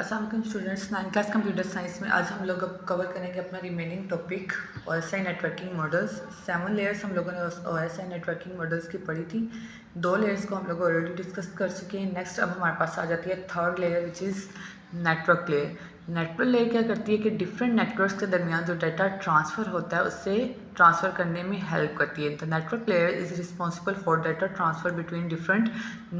अस्सलाम वालेकुम students, 9th class computer science में आज हम लोग अब कवर करेंगे अपना remaining topic OSI networking models. 7 layers हम लोगों ने OSI नेटवर्किंग मॉडल्स की पढ़ी थी। 2 लेयर्स को हम लोग ऑलरेडी डिस्कस कर चुके हैं। नेक्स्ट अब हमारे पास आ जाती है third layer which is network layer. Network layer क्या करती है कि डिफरेंट नेटवर्क्स के दरमियान जो डाटा ट्रांसफ़र होता है उससे ट्रांसफ़र करने में हेल्प करती है। The network layer is responsible for data transfer between different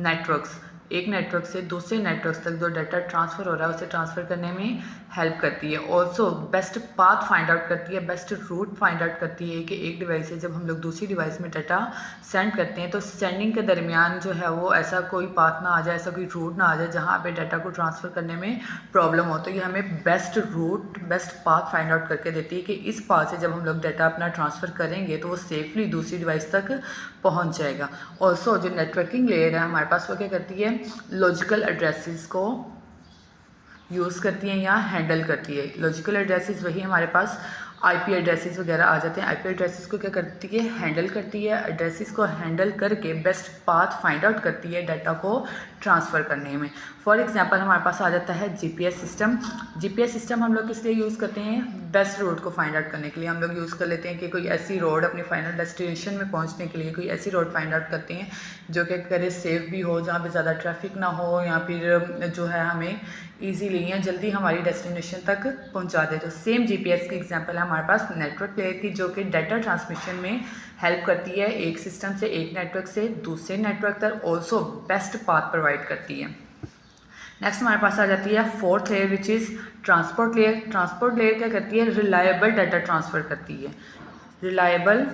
networks. एक नेटवर्क से दूसरे नेटवर्क तक जो डाटा ट्रांसफ़र हो रहा है उसे ट्रांसफ़र करने में हेल्प करती है। Also best path find out करती है, बेस्ट रूट फाइंड आउट करती है कि एक डिवाइस से जब हम लोग दूसरी डिवाइस में डाटा सेंड करते हैं तो सेंडिंग के दरमियान जो है वो ऐसा कोई पाथ ना आ जाए, ऐसा कोई रूट ना आ जाए जहाँ पे डाटा को ट्रांसफ़र करने में प्रॉब्लम हो। तो ये हमें best route, best path find out करके देती है कि इस पाथ से जब हम लोग डाटा अपना ट्रांसफ़र करेंगे तो वो सेफली दूसरी डिवाइस तक पहुँच जाएगा। ऑल्सो जो नेटवर्किंग लेयर है हमारे पास वो क्या करती है, लॉजिकल एड्रेसेस को यूज़ करती है या हैंडल करती है। लॉजिकल एड्रेसेस वही हमारे पास आईपी एड्रेसेस वगैरह आ जाते हैं। आईपी एड्रेसेस को क्या करती है, हैंडल करती है। एड्रेसेस को हैंडल करके बेस्ट पाथ फाइंड आउट करती है डाटा को ट्रांसफ़र करने में। फॉर एग्जांपल हमारे पास आ जाता है जीपीएस सिस्टम। जीपीएस सिस्टम हम लोग किस लिए यूज़ करते हैं, बेस्ट रोड को फाइंड आउट करने के लिए हम लोग यूज़ कर लेते हैं कि कोई ऐसी रोड अपनी फाइनल डेस्टिनेशन में पहुंचने के लिए कोई ऐसी रोड फाइंड आउट करते हैं जो कि करे सेफ़ भी हो, जहाँ पे ज़्यादा ट्रैफिक ना हो, या फिर जो है हमें ईजीली या जल्दी हमारी डेस्टिनेशन तक पहुंचा दे। तो सेम जीपीएस की एग्जांपल है हमारे पास नेटवर्क लेयर की, जो कि डाटा ट्रांसमिशन में हेल्प करती है एक सिस्टम से, एक नेटवर्क से दूसरे नेटवर्क तक। ऑल्सो बेस्ट पाथ प्रोवाइड करती है। नेक्स्ट हमारे पास आ जाती है fourth layer which is transport layer. Transport layer क्या करती है, रिलायबल डाटा ट्रांसफ़र करती है। Reliable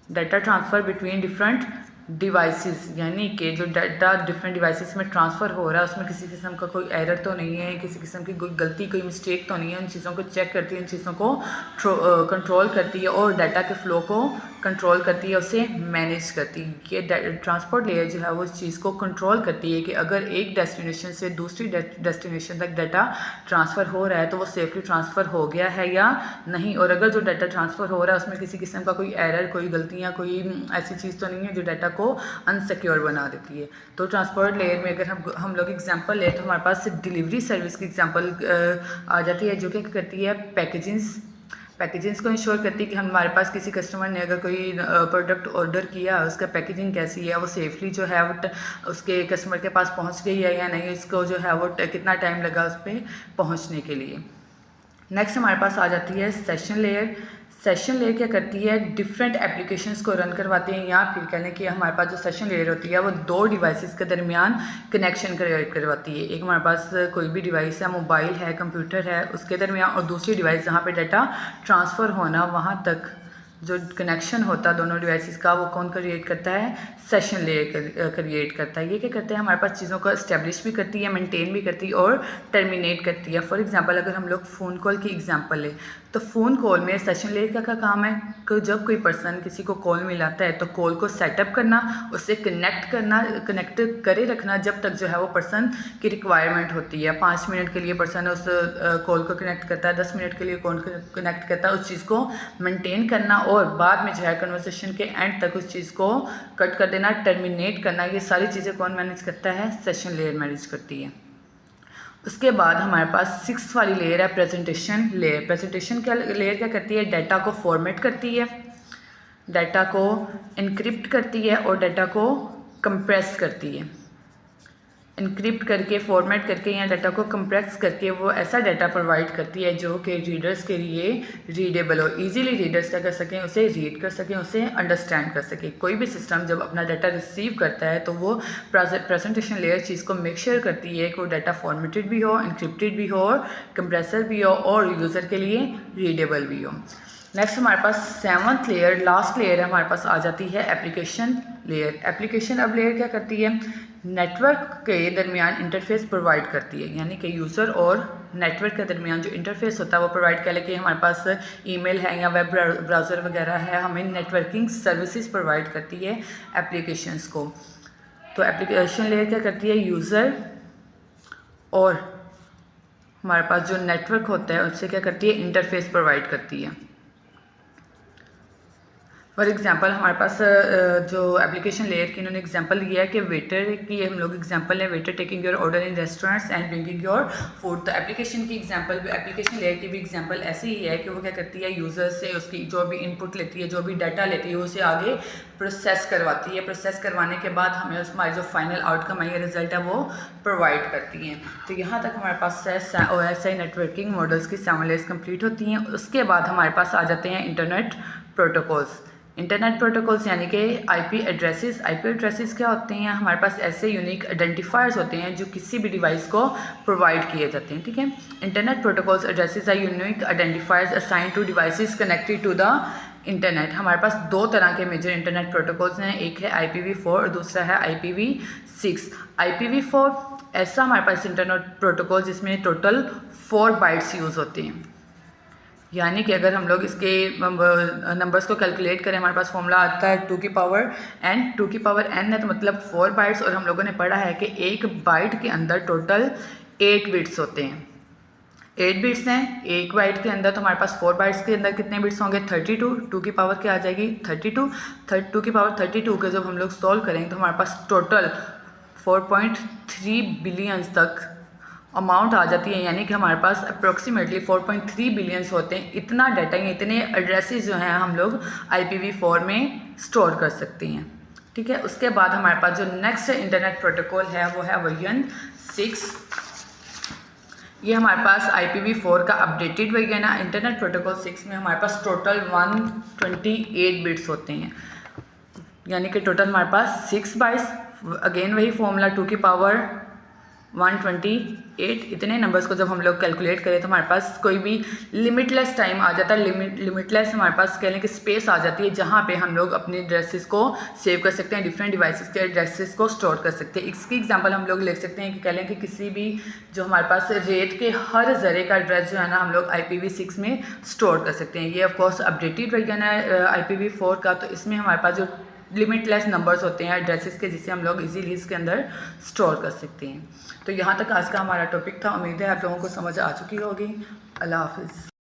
data transfer between different devices, यानी कि जो डाटा डिफरेंट डिवाइसेस में ट्रांसफ़र हो रहा है उसमें किसी किस्म का कोई एरर तो नहीं है, किसी किस्म की कोई गलती, कोई मिस्टेक तो नहीं है। उन चीज़ों को चेक करती है, उन चीज़ों को कंट्रोल करती है और डाटा के फ़्लो को कंट्रोल करती है, उसे मैनेज करती है। ये ट्रांसपोर्ट लेयर जो है वो इस चीज़ को कंट्रोल करती है कि अगर एक डेस्टिनेशन से दूसरी डेस्टिनेशन तक डाटा ट्रांसफ़र हो रहा है तो वो सेफली ट्रांसफ़र हो गया है या नहीं, और अगर जो डाटा ट्रांसफ़र हो रहा है उसमें किसी किस्म का कोई एरर, कोई गलतियाँ, कोई ऐसी चीज़ तो नहीं है जो डाटा को अनसिक्योर बना देती है। तो ट्रांसपोर्ट लेयर में अगर हम लोग एग्जांपल लें तो हमारे पास डिलीवरी सर्विस की एग्जांपल आ जाती है, जो कि करती है पैकेजिंग्स को इंश्योर करती है कि हमारे पास किसी कस्टमर ने अगर कोई प्रोडक्ट ऑर्डर किया, उसका पैकेजिंग कैसी है, वो सेफली जो है वो उसके कस्टमर के पास पहुंच गई है या नहीं, इसको जो है वो कितना टाइम लगा उस पर पहुंचने के लिए। नेक्स्ट हमारे पास आ जाती है सेशन लेयर। सेशन लेयर क्या करती है, डिफरेंट एप्लीकेशंस को रन करवाते हैं, या फिर कहने कि हमारे पास जो सेशन लेयर होती है वो दो डिवाइसेस के दरमियान कनेक्शन क्रिएट करवाती है। एक हमारे पास कोई भी डिवाइस है, मोबाइल है, कंप्यूटर है, उसके दरमियान, और दूसरी डिवाइस जहाँ पे डाटा ट्रांसफ़र होना वहाँ तक जो कनेक्शन होता है दोनों डिवाइसेस का, वो कौन क्रिएट करता है, सेशन लेयर क्रिएट करता है। ये क्या करते हैं, हमारे पास चीज़ों को इस्टेब्लिश भी करती है, मेंटेन भी करती है और टर्मिनेट करती है। फॉर एग्जांपल अगर हम लोग फ़ोन कॉल की एग्जांपल लें तो फ़ोन कॉल में सेशन लेयर का क्या काम है कि जब कोई पर्सन किसी को कॉल मिलाता है तो कॉल को सेटअप करना, उससे कनेक्ट करे रखना जब तक जो है वो पर्सन की रिक्वायरमेंट होती है। 5 मिनट के लिए पर्सन उस कॉल को कनेक्ट करता है, 10 मिनट के लिए कॉल कनेक्ट करता है, उस चीज़ को मेंटेन करना और बाद में जो है कन्वर्सेशन के एंड तक उस चीज़ को कट कर देना, टर्मिनेट करना, ये सारी चीज़ें कौन मैनेज करता है, सेशन लेयर मैनेज करती है। उसके बाद हमारे पास 6th वाली लेयर है प्रेजेंटेशन लेयर। प्रेजेंटेशन क्या लेयर क्या करती है, डाटा को फॉर्मेट करती है, डाटा को इनक्रिप्ट करती है और डाटा को कंप्रेस करती है। इनक्रिप्ट करके, फॉर्मेट करके या डाटा को कंप्रेस करके वो ऐसा डाटा प्रोवाइड करती है जो कि रीडर्स के लिए रीडेबल हो, इजीली रीडर्स क्या कर सकें, उसे रीड कर सकें, उसे अंडरस्टैंड कर सकें। कोई भी सिस्टम जब अपना डाटा रिसीव करता है तो वो प्रेजेंटेशन लेयर चीज़ को मेक श्योर करती है कि वो डाटा फॉर्मेटेड भी हो, इनक्रिप्टेड भी हो, कंप्रेसर भी हो और यूज़र के लिए रीडेबल भी हो। नेक्स्ट हमारे पास 7th लेयर, लास्ट लेयर हमारे पास आ जाती है एप्लीकेशन लेयर। एप्लीकेशन अब लेयर क्या करती है, नेटवर्क के दरमियान इंटरफेस प्रोवाइड करती है, यानी कि यूज़र और नेटवर्क के दरमियान जो इंटरफेस होता है वो प्रोवाइड कर ले कि हमारे पास ईमेल है या वेब ब्राउज़र वगैरह है, हमें नेटवर्किंग सर्विसेज प्रोवाइड करती है एप्लीकेशंस को। तो एप्लीकेशन लेयर क्या करती है, यूज़र और हमारे पास जो नेटवर्क होता है उससे क्या करती है, इंटरफेस प्रोवाइड करती है। फॉर एग्जांपल हमारे पास जो एप्लीकेशन लेयर की इन्होंने एग्जांपल दिया है कि वेटर की हम लोग एग्जांपल है, waiter taking your order in restaurants and bringing your food. तो एप्लीकेशन की एग्जांपल, एप्लीकेशन लेयर की भी एग्जांपल ऐसी ही है कि वो क्या करती है, यूज़र से उसकी जो भी इनपुट लेती है, जो भी डाटा लेती है, उसे आगे प्रोसेस करवाती है। प्रोसेस करवाने के बाद हमें हमारी जो फाइनल आउटकम है या रिजल्ट है वो प्रोवाइड करती हैं। तो यहाँ तक हमारे पास OSI नेटवर्किंग मॉडल्स की 7 लेयर्स कंप्लीट होती हैं। उसके बाद हमारे पास आ जाते हैं इंटरनेट प्रोटोकॉल्स। इंटरनेट प्रोटोकॉल्स यानी कि आईपी एड्रेसेस। आईपी एड्रेसेस क्या होते हैं, हमारे पास ऐसे यूनिक आइडेंटिफायर्स होते हैं जो किसी भी डिवाइस को प्रोवाइड किए जाते हैं, ठीक है। Internet protocols addresses are unique identifiers assigned to devices connected to the internet. हमारे पास दो तरह के मेजर इंटरनेट प्रोटोकॉल्स हैं, एक है IPv4 और दूसरा है IPv6। IPv4 ऐसा हमारे पास इंटरनेट प्रोटोकॉल जिसमें टोटल 4 बाइट्स यूज़ होते हैं। यानी कि अगर हम लोग इसके नंबर्स को कैलकुलेट करें, हमारे पास फॉर्मूला आता है 2 की पावर n। 2 की पावर n है तो मतलब 4 बाइट्स, और हम लोगों ने पढ़ा है कि एक बाइट के अंदर टोटल 8 बिट्स होते हैं। 8 बिट्स हैं एक बाइट के अंदर, तो हमारे पास 4 बाइट्स के अंदर कितने बिट्स होंगे, 32। 2 की पावर क्या आ जाएगी, 32। 2 की पावर 32 के जब हम लोग सॉल्व करेंगे तो हमारे पास टोटल 4.3 बिलियंस तक अमाउंट आ जाती है। यानी कि हमारे पास अप्रोक्सीमेटली 4.3 बिलियंस होते हैं। इतना डाटा, इतने एड्रेसेस जो हैं हम लोग IPv4 में स्टोर कर सकते हैं, ठीक है। उसके बाद हमारे पास जो नेक्स्ट इंटरनेट प्रोटोकॉल है वो है वर्जन 6। ये हमारे पास IPv4 का अपडेटेड वर्जन है। इंटरनेट प्रोटोकॉल 6 में हमारे पास टोटल 128 बिट्स होते हैं, यानी कि टोटल हमारे पास 6 बाइट्स। अगेन वही फॉर्मूला 2 की पावर 128। इतने नंबर्स को जब हम लोग कैलकुलेट करें तो हमारे पास कोई भी लिमिटलेस टाइम आ जाता है, लिमिटलेस हमारे पास कह लें कि स्पेस आ जाती है, जहाँ पे हम लोग अपने एड्रेसेस को सेव कर सकते हैं, डिफरेंट डिवाइसेस के एड्रेसेस को स्टोर कर सकते हैं। इसकी एग्जांपल हम लोग ले सकते हैं कि कह लें कि किसी भी जो हमारे पास रेट के हर ज़रे का एड्रेस जो है ना हम लोग IPv6 में स्टोर कर सकते हैं। ये ऑफकोर्स अपडेटेड वर्जन है IPv4 का, तो इसमें हमारे पास जो लिमिटलेस नंबर्स होते हैं एड्रेसेस के, जिसे हम लोग इजीली इसके अंदर स्टोर कर सकते हैं। तो यहाँ तक आज का हमारा टॉपिक था। उम्मीद है आप लोगों को समझ आ चुकी होगी। अल्लाह हाफिज़।